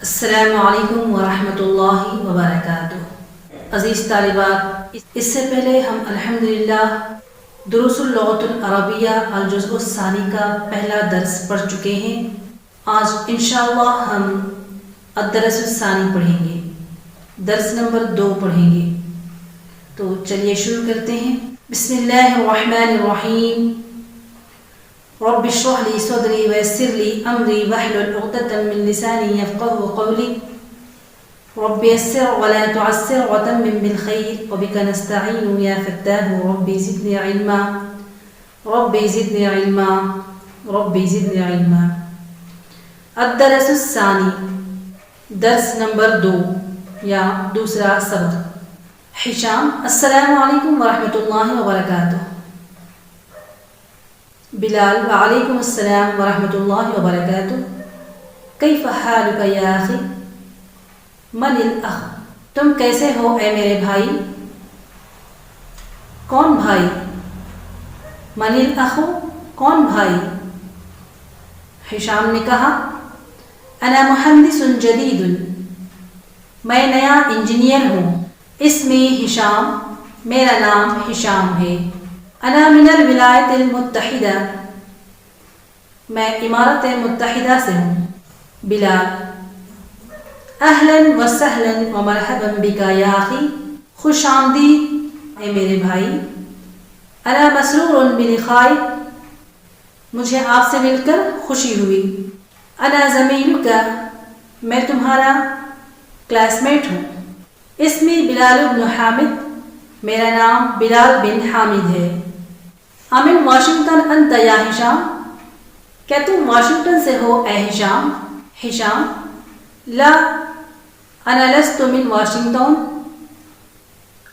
السلام علیکم ورحمۃ اللہ وبرکاتہ۔ عزیز طالبات، اس سے پہلے ہم الحمدللہ دروس اللغۃ العربیہ الجزء الثانی کا پہلا درس پڑھ چکے ہیں۔ آج انشاءاللہ ہم الدرس الثانی پڑھیں گے، درس نمبر 2 پڑھیں گے۔ تو چلیے شروع کرتے ہیں۔ بسم اللہ الرحمن الرحیم۔ رب اشرح لي صدري ويسر لي امري واحلل عقدة من لساني يفقهوا قولي رب يسر ولا تعسر وتمم بالخير وبك نستعين يا فتاه ربي زدني علما ربي زدني علما ربي زدني علما۔ الدرس الثانی، درس نمبر 2 یا دوسرا سبق۔ ہشام: السلام علیکم ورحمۃ اللہ وبرکاتہ۔ بلال: وعلیکم السلام ورحمۃ اللہ وبرکاتہ۔ کیف حالک یا اخی؟ من الاخ؟ تم کیسے ہو اے میرے بھائی؟ کون بھائی؟ من الاخ؟ کون بھائی؟ ہشام نے کہا: انا مہندس جدید، میں نیا انجینئر ہوں۔ اسمی ہشام، میرا نام ہشام ہے۔ انا من الولایت المتحدہ، میں امارت متحدہ سے ہوں۔ بلال: اہلا وسہلا ومرحبا بک یا اخی، خوش آمدید اے میرے بھائی۔ انا مسرور بلقائک، مجھے آپ سے مل کر خوشی ہوئی۔ انا زمیلک، میں تمہارا کلاس میٹ ہوں۔ اسمی بلال بن حامد، میرا نام بلال بن حامد ہے۔ امن واشنگٹن انت یا ہشام، کیا تم واشنگٹن سے ہو اے ہشام؟ ہشام: لا انا لست من واشنگٹن،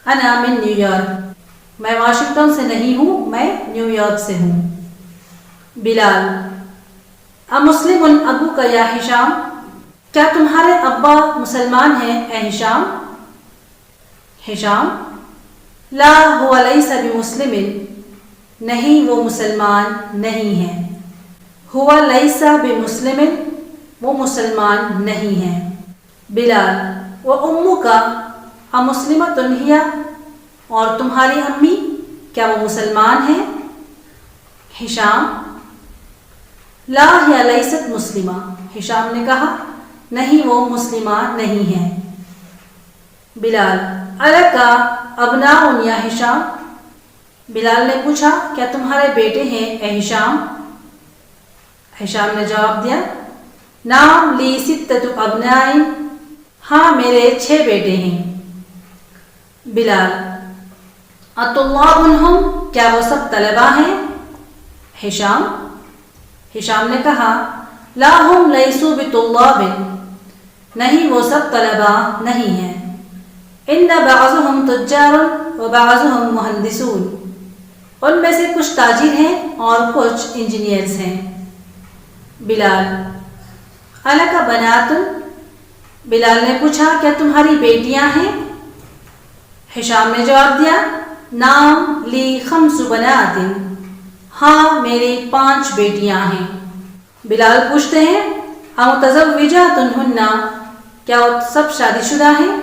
انا من نیو یارک، میں واشنگٹن سے نہیں ہوں، میں نیو یارک سے ہوں۔ بلال: امسلم ابوک یا ہشام، کیا تمہارے ابا مسلمان ہیں اے ہشام؟ ہشام: لا هو لیس بمسلم، نہیں وہ مسلمان نہیں ہیں۔ ہوا لیس بمسلم، وہ مسلمان نہیں ہیں۔ بلال: و امک امسلمۃ ہی، اور تمہاری امی کیا وہ مسلمان ہیں؟ ہشام: لا ہی لیست مسلمہ، ہشام نے کہا نہیں وہ مسلمہ نہیں ہیں۔ بلال: الک ابناء یا ہشام، بلال نے پوچھا کیا تمہارے بیٹے ہیں اے ہشام؟ ہشام نے جواب دیا: نعم لی ستۃ ابناء، ہاں میرے 6 بیٹے ہیں۔ بلال: اطلاب ہم، کیا وہ سب طلباء ہیں؟ ہشام نے کہا: لا ہم لیسوا بطلاب، نہیں وہ سب طلباء نہیں ہیں۔ ان بعضهم تجار وبعضهم مہندسون، ان میں سے کچھ تاجر ہیں اور کچھ انجینئرز ہیں۔ بلال: الک بنات، بلال نے پوچھا کیا تمہاری بیٹیاں ہیں؟ ہشام نے جواب دیا: نعم لی 5 بنات، ہاں میری 5 بیٹیاں ہیں۔ بلال پوچھتے ہیں: امتزوجات ہن، کیا وہ سب شادی شدہ ہیں؟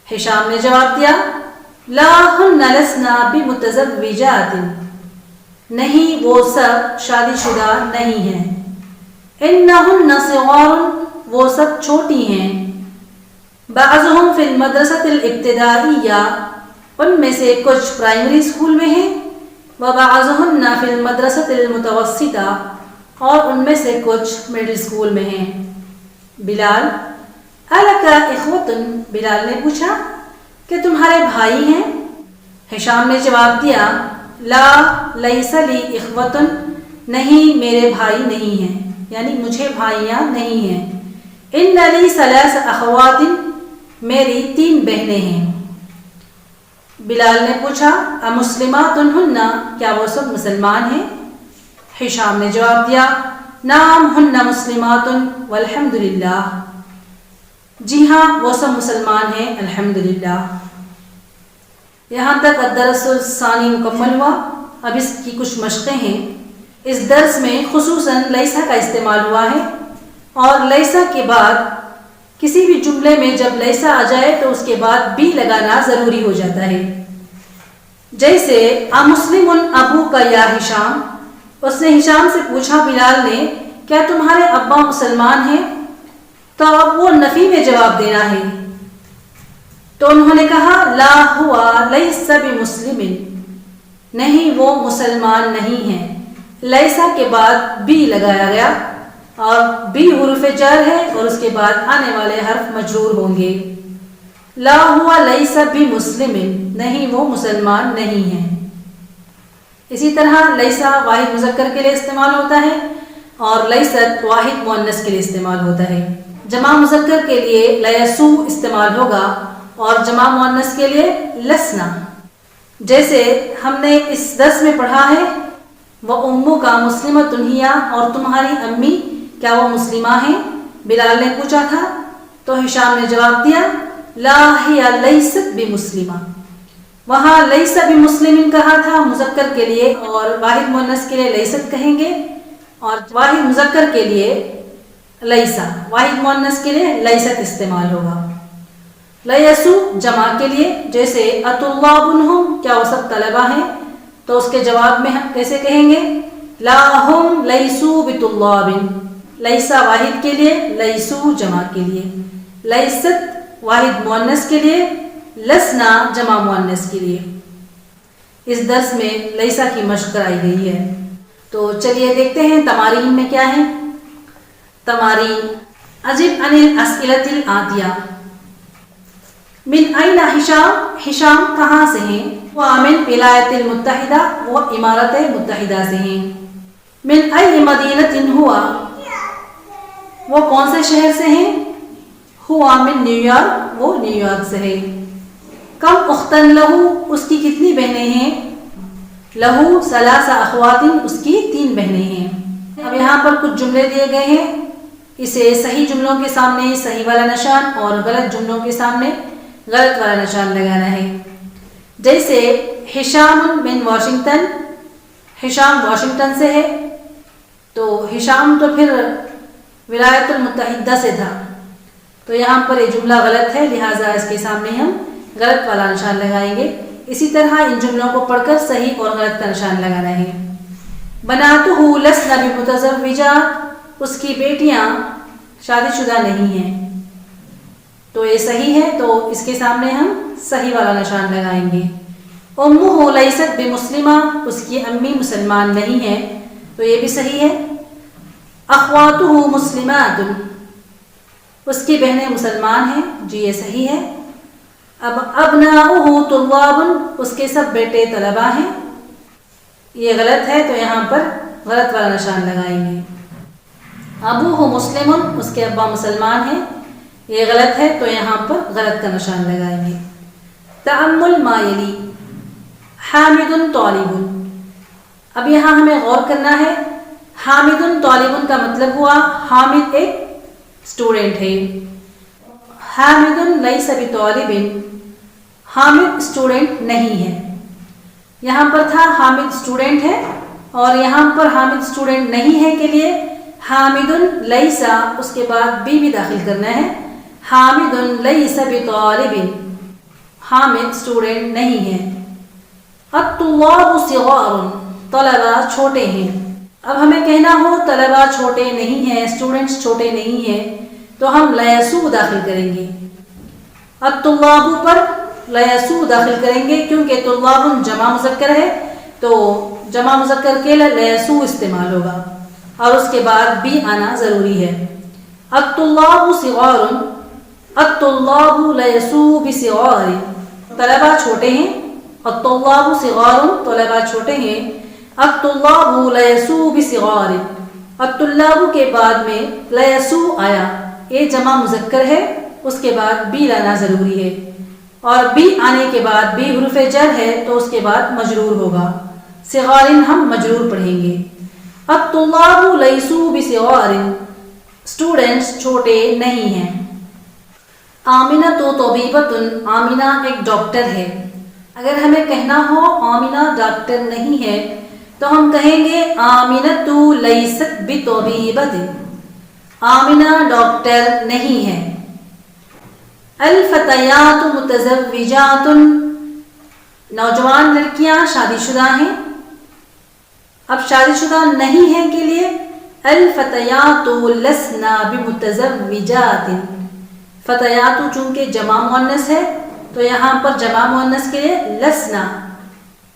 ہشام نے جواب دیا: لا ہن لسنا بمتزوجات، نہیں وہ سب شادی شدہ نہیں ہیں۔ انہن صغار، وہ سب چھوٹی ہیں۔ بعضهم فی المدرسۃ الابتدائیہ، ان میں سے کچھ پرائمری اسکول میں ہیں۔ وبعضهن فی المدرسۃ المتوسطہ، اور ان میں سے کچھ مڈل اسکول میں ہیں۔ بلال: الک اخوۃ، بلال نے پوچھا کہ تمہارے بھائی ہیں؟ ہشام نے جواب دیا: لا لیس لی اخوۃ، نہیں میرے بھائی نہیں ہیں، یعنی مجھے بھائیاں نہیں ہیں۔ ان لی 3 اخوات، میری 3 بہنیں ہیں۔ بلال نے پوچھا: امسلمات ہن، کیا وہ سب مسلمان ہیں؟ ہشام نے جواب دیا: نعم ہن مسلمات والحمدللہ، جی ہاں وہ سب مسلمان ہیں الحمدللہ۔ یہاں تک الدرس الثانی مکمل ہوا۔ اب اس کی کچھ مشقیں ہیں۔ اس درس میں خصوصاً لیسا کا استعمال ہوا ہے۔ اور لیسا کے بعد کسی بھی جملے میں جب لیسا آ جائے تو اس کے بعد بھی لگانا ضروری ہو جاتا ہے. جیسے امسلم ابو کا یا ہشام، اس نے ہشام سے پوچھا بلال نے، کیا تمہارے ابا مسلمان ہیں؟ تو اب وہ نفی میں جواب دینا ہے. تو انہوں نے کہا لا ہوا لیس بمسلم، نہیں وہ مسلمان نہیں ہیں. لیسا کے بعد بھی لگایا گیا اور بھی حرف جر ہے اور اس کے بعد آنے والے حرف مجرور ہوں گے. لا ہوا لیس بمسلم، نہیں وہ مسلمان نہیں ہیں. اسی طرح لیسا واحد مذکر کے لیے استعمال ہوتا ہے اور لیست واحد مؤنث کے لیے استعمال ہوتا ہے. جمع مذکر کے لیے لیسو استعمال ہوگا اور جمع مؤنث کے لیے لسنا. جیسے ہم نے اس درس میں پڑھا ہے وہ امو کا مسلمۃ ہی، اور تمہاری امی کیا وہ مسلمہ ہیں؟ بلال نے پوچھا تھا تو ہشام نے جواب دیا لا ہی لیست بمسلمہ. وہاں لیس بمسلم کہا تھا مذکر کے لیے، اور واحد مؤنث کے لیے لیست کہیں گے، اور واحد مذکر کے لیے لیسا، واحد مؤنث کے لیے لیست استعمال ہوگا. لیسو جمع کے لیے، جیسے اطلاب ہم، کیا وہ سب طلبہ ہیں؟ تو اس کے جواب میں ہم کیسے کہیں گے لا ہم لیسو بطلاب. لیسا واحد کے لیے، لیسو جمع کے لیے، لیست واحد مؤنث کے لیے، لسنا جمع مؤنث کے لیے. اس درس میں لیسا کی مشق کرائی گئی ہے. تو چلیے دیکھتے ہیں تمارین میں کیا ہے. تمارین اجب عن الاسئلۃ الآتیہ. من این ہشام، ہشام کہاں سے ہیں؟ وہ من ولایت المتحدہ، وہ امارت متحدہ سے ہیں. من ای مدینۃ ہوا، وہ کون سے شہر سے ہیں؟ ہوا من نیو یارک، وہ نیو یارک سے ہے. کم اختن لہو، اس کی کتنی بہنیں ہیں؟ لہو ثلاث اخوات، اس کی 3 بہنیں ہیں. اب یہاں پر کچھ جملے دیے گئے ہیں، اسے صحیح جملوں کے سامنے صحیح والا نشان اور غلط جملوں کے سامنے غلط والا نشان لگانا ہے. جیسے ہشام من واشنگٹن، ہشام واشنگٹن سے ہے، تو ہشام تو پھر ولایت المتحدہ سے تھا، تو یہاں پر یہ جملہ غلط ہے، لہٰذا اس کے سامنے ہم غلط والا نشان لگائیں گے. اسی طرح ان جملوں کو پڑھ کر صحیح اور غلط کا نشان لگانا ہے. بناتہ لسن بمتزوجات، اس کی بیٹیاں شادی شدہ نہیں ہیں، تو یہ صحیح ہے، تو اس کے سامنے ہم صحیح والا نشان لگائیں گے. امہ لیست بمسلمہ، اس کی امی مسلمان نہیں ہے، تو یہ بھی صحیح ہے. اخواتہ مسلمات، اس کی بہنیں مسلمان ہیں، جی یہ صحیح ہے. اب ابناؤہ طلاب، اس کے سب بیٹے طلبہ ہیں، یہ غلط ہے، تو یہاں پر غلط والا نشان لگائیں گے. ابوہ مسلم، اس کے ابا مسلمان ہیں، یہ غلط ہے، تو یہاں پر غلط کا نشان لگائیں گے. تأمل ما یلی. حامد طالب، اب یہاں ہمیں غور کرنا ہے. حامد طالب کا مطلب ہوا حامد ایک اسٹوڈنٹ ہے. حامد لیس بطالب، حامد اسٹوڈنٹ نہیں ہے. یہاں پر تھا حامد اسٹوڈنٹ ہے، اور یہاں پر حامد اسٹوڈنٹ نہیں ہے کے لیے حامد لیسا، اس کے بعد بھی داخل کرنا ہے. حامد لیس بطالب، حامد اسٹوڈنٹ نہیں ہے. الطلاب صغار، طلبہ چھوٹے ہیں. اب ہمیں کہنا ہو طلبہ چھوٹے نہیں ہیں، اسٹوڈنٹس چھوٹے نہیں ہیں، تو ہم لیسو داخل کریں گے. الطلاب پر لیسو داخل کریں گے، کیونکہ طلاب جمع مذکر ہے، تو جمع مذکر کے لیے لیسو استعمال ہوگا، اور اس کے بعد بھی آنا ضروری ہے. الطلاب صغار، الطلاب لیسو بصغار، طلبہ چھوٹے ہیں. الطلاب صغار، طلبہ چھوٹے ہیں. الطلاب لیسو بصغار، الطلاب کے بعد میں لیسو آیا، یہ جمع مذکر ہے، اس کے بعد بھی لانا ضروری ہے، اور بھی آنے کے بعد بھی حرف جر ہے، تو اس کے بعد مجرور ہوگا. صغار ہم مجرور پڑھیں گے. الطلاب لیسو بصغار، اسٹوڈنٹس چھوٹے نہیں ہیں. آمنہ تو طبیبۃ، آمنہ ایک ڈاکٹر ہے. اگر ہمیں کہنا ہو آمنہ ڈاکٹر نہیں ہے تو ہم کہیں گے آمنہ تو لیست بطبیبۃ. آمنہ ڈاکٹر نہیں ہے. الفتیات متزوجات، نوجوان لڑکیاں شادی شدہ ہیں. اب شادی شدہ نہیں ہیں کے لیے الفتیات لسنا بمتزوجات. فتیات چونکہ جمع مؤنث ہے تو یہاں پر جمع مؤنث کے لیے لسنا،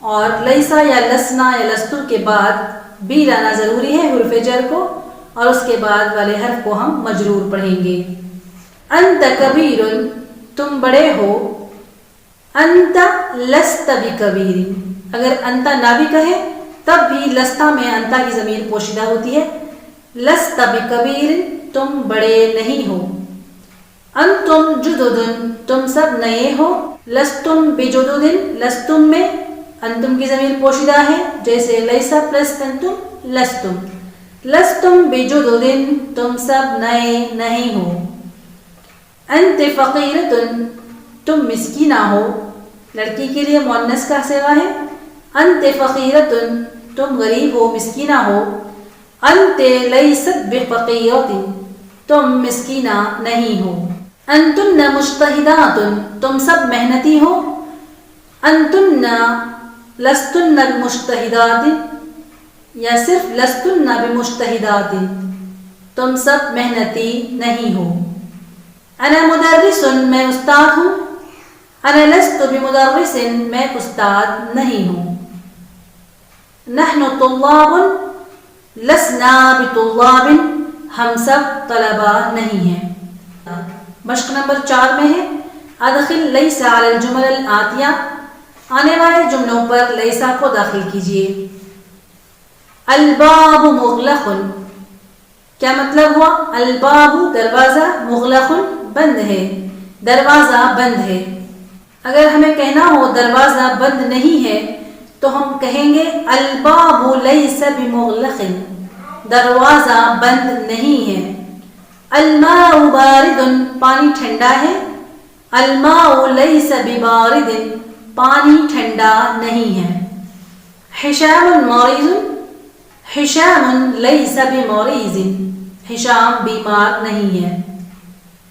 اور لیسا یا لسنا یا لستو کے بعد بھی لانا ضروری ہے حرف جر کو، اور اس کے بعد والے حرف کو ہم مجرور پڑھیں گے. انت کبیر، تم بڑے ہو. انت لست بکبیر، اگر انت نہ بھی کہے تب بھی لستا میں انتا کی ضمیر پوشیدہ ہوتی ہے. لست بکبیر، تم بڑے نہیں ہو. انتم جدد، تم سب نئے ہو. لستم بجدد، لستم میں انتم کی ضمیر پوشیدہ ہے جیسے لیسا پلس انتم لستم. لستم بجدد، تم سب نئے نہیں ہو. انت فقیرۃ، تم مسکینہ ہو. لڑکی کے لیے مؤنث کا صیغہ ہے. انت فقیرۃ، تم غریب ہو، مسکینہ ہو. انت لیست بفقیرۃ، تم مسکینہ نہیں ہو. انتن مجتہدات، تم سب محنتی ہو. انتن لستن بمجتہدات، یا صرف لستن بمجتہدات، تم سب محنتی نہیں ہو. انا مدرس، میں استاد ہوں. انا لست بمدرس، میں استاد نہیں ہوں. نحن طلاب لسنا بطلاب، ہم سب طلبہ نہیں ہیں. مشق نمبر 4 میں ہے ادخل لیس علی الجمل الآتیہ، آنے والے جملوں پر لیسا کو داخل کیجیے. الباب مغلق، کیا مطلب ہوا؟ الباب دروازہ، مغلق بند ہے، دروازہ بند ہے. اگر ہمیں کہنا ہو دروازہ بند نہیں ہے تو ہم کہیں گے الباب لیس بمغلق، دروازہ بند نہیں ہے. الماء بارد، پانی ٹھنڈا ہے. الماء لیس ببارد، پانی ٹھنڈا نہیں ہے. حشام مریض، حشام لیس بمریض، حشام بیمار نہیں ہے.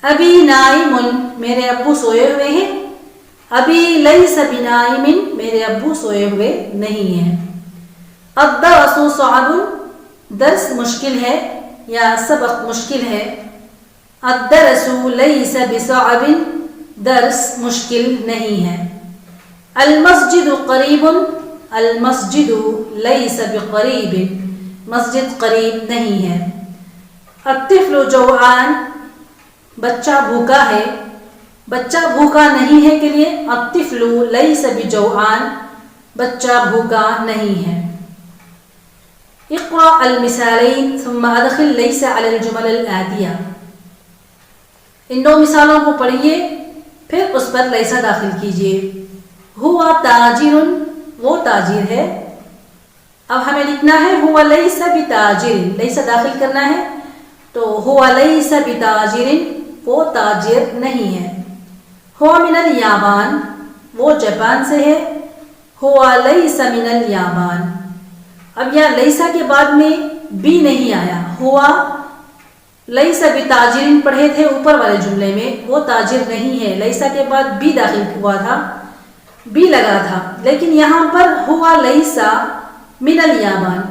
ابی نائم، میرے ابو سوئے ہوئے ہیں. ابی لیس بنائم، میرے ابو سوئے ہوئے نہیں ہیں. الدرس صعب، درس مشکل ہے یا سبق مشکل ہے. الدرس لیس بصعب، درس مشکل نہیں ہے. المسجد قریب، المسجد لیس بقریب، مسجد قریب نہیں ہے. الطفل جوعان، بچہ بھوکا ہے. بچہ بھوکا نہیں ہے کے لیے الطفل لیس بجوعان، بچہ بھوکا نہیں ہے. اقرأ المثالین ثم ادخل لیس علی الجمل الآتیہ، ان 2 مثالوں کو پڑھیے پھر اس پر لیسا داخل کیجیے. ہوا تاجر، وہ تاجر ہے. اب ہمیں لکھنا ہے ہوا لیس بتاجر، لیسا داخل کرنا ہے تو ہوا لیس بتاجر، وہ تاجر نہیں ہے. ہوا من الیابان، وہ جاپان سے ہے. ہوا لیس من الیابان. اب یہاں لیسا کے بعد میں بھی نہیں آیا. ہوا لیس بتاجرین پڑھے تھے اوپر والے جملے میں، وہ تاجر نہیں ہے. لیسا کے بعد بھی داخل ہوا تھا، بھی لگا تھا. لیکن یہاں پر ہوا لیسا من الیابان،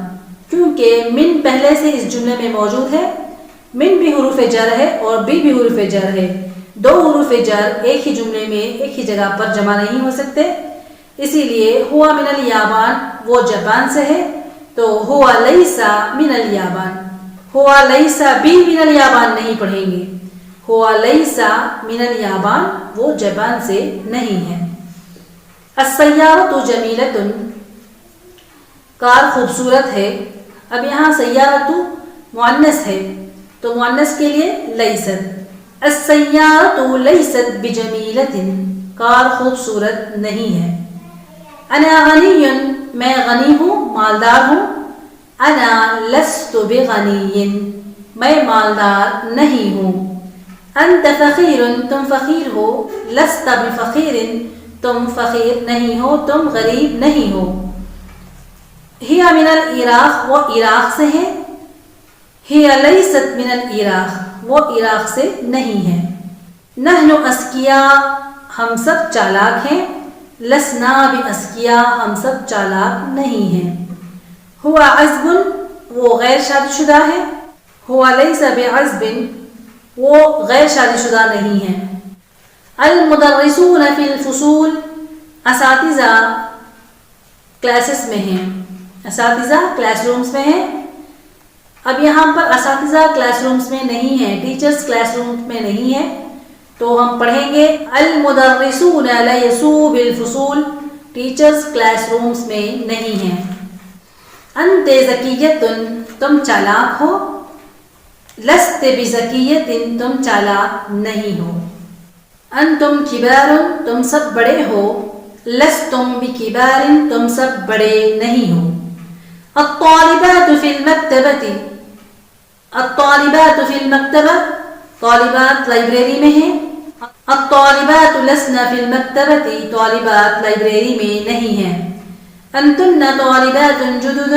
کیونکہ من پہلے سے اس جملے میں موجود ہے. من بھی حروف جر ہے اور بھی حروف جر ہے. 2 حروف جر ایک ہی جملے میں ایک ہی جگہ پر جمع نہیں ہو سکتے، اسی لیے ہوا من الیابان وہ جاپان سے ہے تو ہوا لیسا من الیابان. ہوا لیسا بھی من الیابان نہیں پڑھیں گے. ہوا لیسا من الیابان وہ جاپان سے نہیں ہے. السیارۃ جمیلۃ، کار خوبصورت ہے. اب یہاں سیارۃ مؤنث ہے تو مؤنث کے لیے لیست. السیارۃ لیست بجمیلۃ، کار خوبصورت نہیں ہے. انا غنی، میں غنی ہوں، مالدار ہوں. انا لست بغنی، میں مالدار نہیں ہوں. انت فقیر، تم فقیر ہو. لست بفقیر، تم فقیر نہیں ہو، تم غریب نہیں ہو. ہی من العراق، وہ عراق سے ہے. ہی لیست من العراق، وہ عراق سے نہیں ہے. نحن اذکیا، ہم سب چالاک ہیں. لسنا بأذکیا، ہم سب چالاک نہیں ہیں. ہوا عزب، وہ غیر شادی شدہ ہے. ہوا لیس بعزب، وہ غیر شادی شدہ نہیں ہے. المدرسون فی الفصول، اساتذہ کلاسز میں ہیں، اساتذہ کلاس رومز میں ہیں. اب یہاں پر اساتذہ کلاس رومز میں نہیں ہیں، ٹیچرز کلاس رومز میں نہیں ہیں، تو ہم پڑھیں گے المدرسون لیسوا بالفصول، ٹیچرز کلاس رومز میں نہیں ہیں. انت ذکیۃ، تم چالاک ہو. لست بذکیۃ، تم چالاک نہیں ہو. انتم کبار، تم سب بڑے ہو. لستم بکبار، تم سب بڑے نہیں ہو. الطالبات فی المکتبۃ، الطالبات فی المکتبہ، طالبات لائبریری میں ہیں. الطالبات لسن فی المکتبۃ، طالبات لائبریری میں نہیں ہیں. انتن طالبات جدد،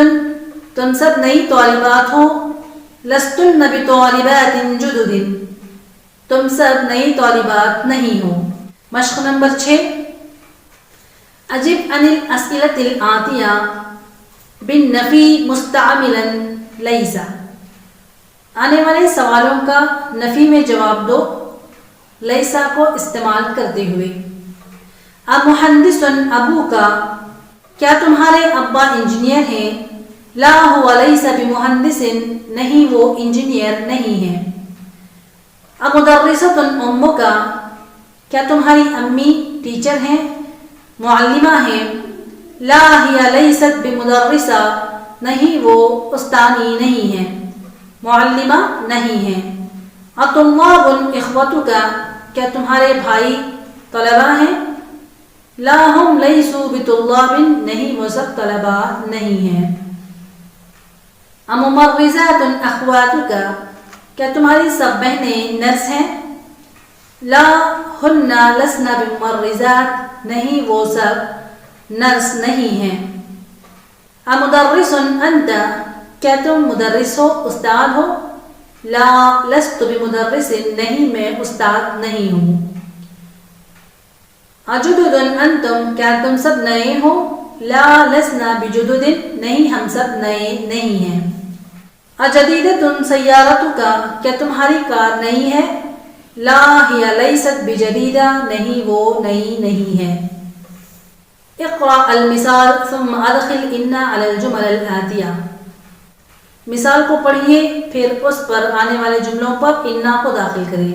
تم سب نئی طالبات ہو. لستن بطالبات جدد، تم سب نئی طالبات نہیں ہو. مشق نمبر 6. اجب عن الاسئلۃ الآتیہ بالنفی مستعملا لیس، آنے والے سوالوں کا نفی میں جواب دو لیسا کو استعمال کرتے ہوئے. امحدث ابو کا، کیا تمہارے ابا انجینئر ہیں؟ لا هو لیس بمحدث، نہیں وہ انجینئر نہیں ہے. امدرسۃ امک، کیا تمہاری امی ٹیچر ہیں، معلمہ ہیں؟ لا هي لیست بمدرسہ، نہیں وہ استانی نہیں ہے، معلمہ نہیں ہے. اطلاب اخوتک، کیا تمہارے بھائی طلبہ ہیں؟ لا هم لیسوا بطلاب، نہیں وہ سب طلبہ نہیں ہیں. اممرضات اخواتک، کیا تمہاری سب بہنیں نرس ہیں؟ لا ہن لسن بممرضات، نہیں وہ سب نرس نہیں ہیں. امدرس انت، کیا تم مدرس ہو، استاد ہو؟ لا لست بمدرس، نہیں میں استاد نہیں ہوں. اجدد انتم، کیا تم سب نئے ہو؟ لا لسنا بجدد، نہیں ہم سب نئے نہیں ہیں. اجدیدۃ سیارتک، کیا تمہاری کار نئی ہے؟ لا ہی لیست بجدیدہ، نہیں وہ نئی نہیں ہے. اقرأ المثال ثم ادخل ان علی الجمل الآتیہ، مثال کو پڑھیے پھر اس پر آنے والے جملوں پر انا کو داخل کریں.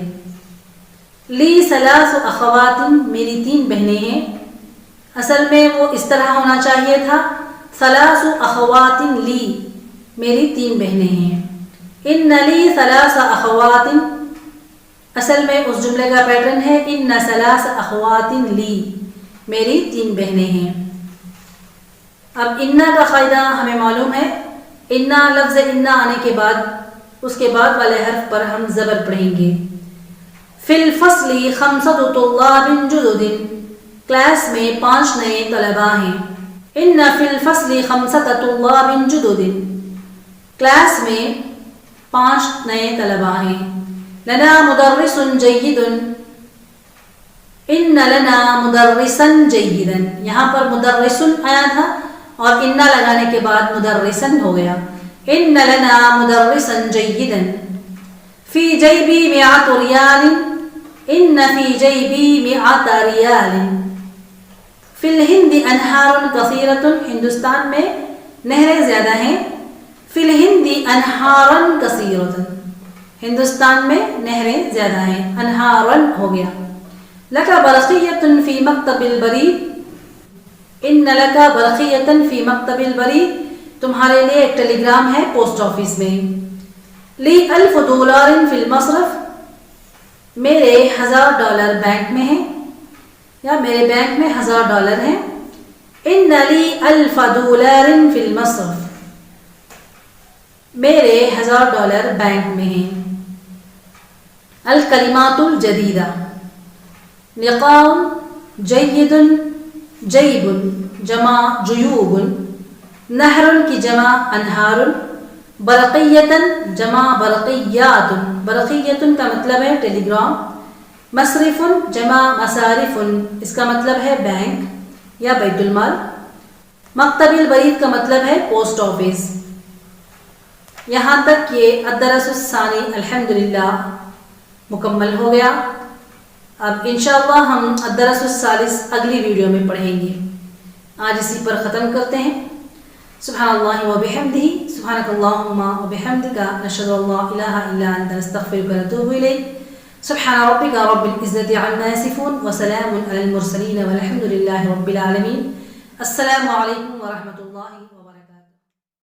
لی ثلاث اخوات، میری 3 بہنیں ہیں. اصل میں وہ اس طرح ہونا چاہیے تھا ثلاث اخوات لی، میری 3 بہنیں ہیں. ان لی ثلاث اخوات، اصل میں اس جملے کا پیٹرن ہے ان ثلاث اخوات لی، میری 3 بہنیں ہیں. اب انا کا قاعدہ ہمیں معلوم ہے. انا لفظ انا آنے کے بعد اس کے بعد والے حرف پر ہم زبر پڑھیں گے. فی الفصل 5 طلاب جدد، کلاس میں 5 نئے طلباء ہیں. ان فی الفصل 5 طلاب جدد، کلاس میں 5 نئے طلباء ہیں. لنا مدرس جید، ان لنا مدرسا جیدا، یہاں پر مدرس آیا تھا اور انا لگانے کے بعد مدرسا ہو گیا. ان لنا مدرسا جیدا. فی جیبی 100 ریال، ان فی جیبی 100 ریال. فی الہند انہار کثیرۃ، ہندوستان میں نہریں زیادہ ہیں. فی الہند انہارا کثیرۃ، ہندوستان میں نہریں زیادہ ہیں. انہارا ہو گیا. لک برقیۃ فی مکتب البرید، ان لک برقیۃ فی مکتب البرید، تمہارے لیے ایک ٹیلی گرام ہے پوسٹ آفس میں. لی $1000 فی المصرف، میرے $1000 بینک میں ہیں یا میرے بینک میں $1000 ہیں. ان لی $1000 فی المصرف، میرے $1000 بینک میں ہیں. الکلمات الجدیدہ، نقام جید جیب جمع جیوب، نہر کی جمع انہار، برقیۃ جمع برقیات، برقیت کا مطلب ہے ٹیلی گرام. مصرف جمع مصارف، اس کا مطلب ہے بینک یا بیت المال. مکتب البرید کا مطلب ہے پوسٹ آفس. یہاں تک یہ الدرس الثانی الحمدللہ مکمل ہو گیا. اب انشاءاللہ ہم الدرس الثالث اگلی ویڈیو میں پڑھیں گے. آج اسی پر ختم کرتے ہیں. سبحان اللہ و بحمدہ، سبحانک اللہم و بحمدک، نشہد ان لا الہ الا انت، نستغفرک و نتوب الیک. سبحان ربک رب العزة عما یصفون وسلام علی المرسلین والحمد للہ رب العالمین. السلام علیکم ورحمۃ اللہ.